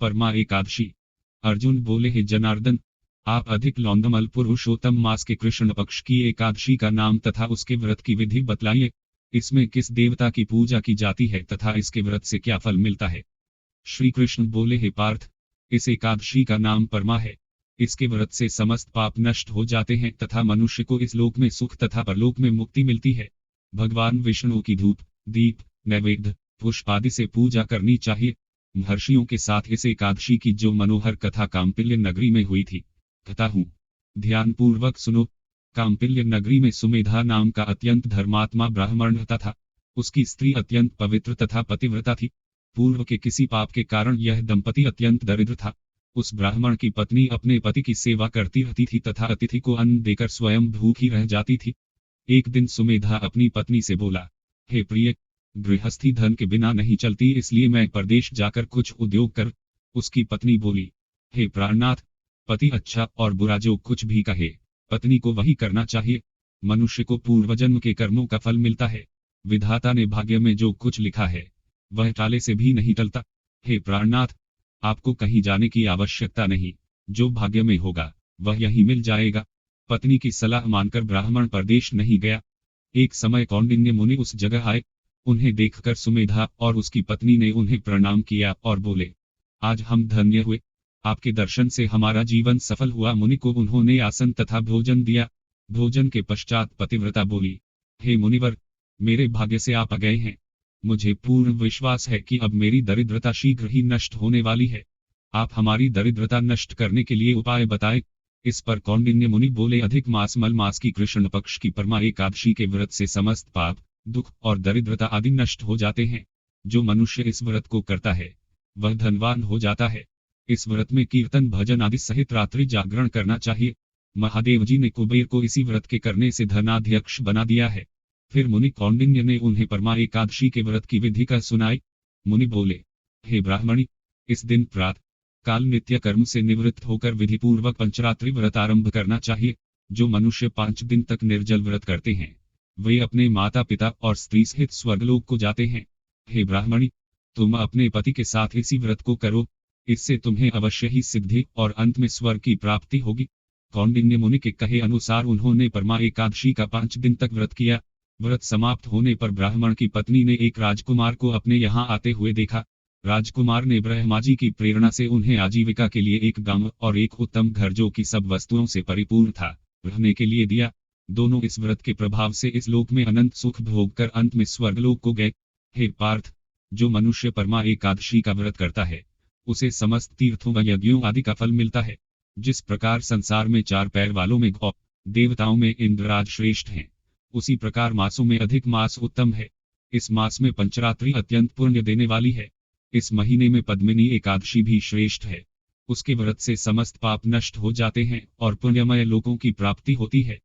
परमा एकादशी। अर्जुन बोले, हे जनार्दन, आप अधिक लौंदमल पुरुषोत्तम मास के कृष्ण पक्ष की एकादशी का नाम तथा उसके व्रत की विधि बतलाइए। इसमें किस देवता की पूजा की जाती है तथा इसके व्रत से क्या फल मिलता है। श्री कृष्ण बोले, हे पार्थ, इस एकादशी का नाम परमा है। इसके व्रत से समस्त पाप नष्ट हो जाते हैं तथा मनुष्य को इस लोक में सुख तथा परलोक में मुक्ति मिलती है। भगवान विष्णु की धूप, दीप, नैवेद्य, पुष्प आदि से पूजा करनी चाहिए। महर्षियों के साथ इस एकादशी की जो मनोहर कथा काम्पिल्य नगरी में हुई थी, कहता हूँ, ध्यान पूर्वक सुनो। काम्पिल्य नगरी में सुमेधा नाम का अत्यंत धर्मात्मा ब्राह्मण रहता था। उसकी स्त्री अत्यंत पवित्र तथा पतिव्रता थी। पूर्व के किसी पाप के कारण यह दंपति अत्यंत दरिद्र था। उस ब्राह्मण की पत्नी अपने पति की सेवा करती रहती थी तथा अतिथि को अन्न देकर स्वयं भूखी रह जाती थी। एक दिन सुमेधा अपनी पत्नी से बोला, हे प्रिय, गृहस्थी धन के बिना नहीं चलती, इसलिए मैं परदेश जाकर कुछ उद्योग कर। उसकी पत्नी बोली, हे प्राणनाथ, पति अच्छा और बुरा जो कुछ भी कहे, पत्नी को वही करना चाहिए। मनुष्य को पूर्वजन्म के कर्मों का फल मिलता है। विधाता ने भाग्य में जो कुछ लिखा है वह टाले से भी नहीं टलता। हे प्राणनाथ, आपको कहीं जाने की आवश्यकता नहीं। जो भाग्य में होगा वह यहीं मिल जाएगा। पत्नी की सलाह मानकर ब्राह्मण परदेश नहीं गया। एक समय कौंडिन्य मुनि उस जगह आए। उन्हें देखकर सुमेधा और उसकी पत्नी ने उन्हें प्रणाम किया और बोले, आज हम धन्य हुए। आपके दर्शन से हमारा जीवन सफल हुआ। मुनि को उन्होंने आसन तथा भोजन दिया। भोजन के पश्चात पतिव्रता बोली, हे मुनिवर, मेरे भाग्य से आप आ गए हैं। मुझे पूर्ण विश्वास है कि अब मेरी दरिद्रता शीघ्र ही नष्ट होने वाली है। आप हमारी दरिद्रता नष्ट करने के लिए उपाय बताएं। इस पर कौंडिन्य मुनि बोले, अधिक मास मल मास की कृष्ण पक्ष की परमा एकादशी के व्रत से समस्त पाप, दुख और दरिद्रता आदि नष्ट हो जाते हैं। जो मनुष्य इस व्रत को करता है वह धनवान हो जाता है। इस व्रत में कीर्तन भजन आदि सहित रात्रि जागरण करना चाहिए। महादेव जी ने कुबेर को इसी व्रत के करने से धनाध्यक्ष बना दिया है। फिर मुनि कौंडिन्य ने उन्हें परमा एकादशी के व्रत की विधि का सुनाई। मुनि बोले, हे ब्राह्मणी, इस दिन प्रातः काल नित्य कर्म से निवृत्त होकर विधि पूर्वक पंचरात्रि व्रत आरंभ करना चाहिए। जो मनुष्य 5 दिन तक निर्जल व्रत करते हैं वे अपने माता पिता और स्त्री सहित स्वर्गलोक को जाते हैं। हे ब्राह्मणी, तुम अपने पति के साथ इसी व्रत को करो। इससे तुम्हें अवश्य ही सिद्धि और अंत में स्वर्ग की प्राप्ति होगी। कौंडिन्य मुनि के कहे अनुसार उन्होंने परमा एकादशी का 5 दिन तक व्रत किया। व्रत समाप्त होने पर ब्राह्मण की पत्नी ने एक राजकुमार को अपने यहाँ आते हुए देखा। राजकुमार ने ब्रह्मा जी की प्रेरणा से उन्हें आजीविका के लिए एक गांव और एक उत्तम घर जो कि सब वस्तुओं से परिपूर्ण था रहने के लिए दिया। दोनों इस व्रत के प्रभाव से इस लोक में अनंत सुख भोग कर अंत में स्वर्गलोक को गए। हे पार्थ, जो मनुष्य परमा एकादशी का व्रत करता है उसे समस्त तीर्थों व यज्ञों आदि का फल मिलता है। जिस प्रकार संसार में 4 पैर वालों में गौ, देवताओं में इंद्रराज श्रेष्ठ हैं, उसी प्रकार मासों में अधिक मास उत्तम है। इस मास में पंचरात्रि अत्यंत पुण्य देने वाली है। इस महीने में पद्मिनी एकादशी भी श्रेष्ठ है। उसके व्रत से समस्त पाप नष्ट हो जाते हैं और पुण्यमय लोकों की प्राप्ति होती है।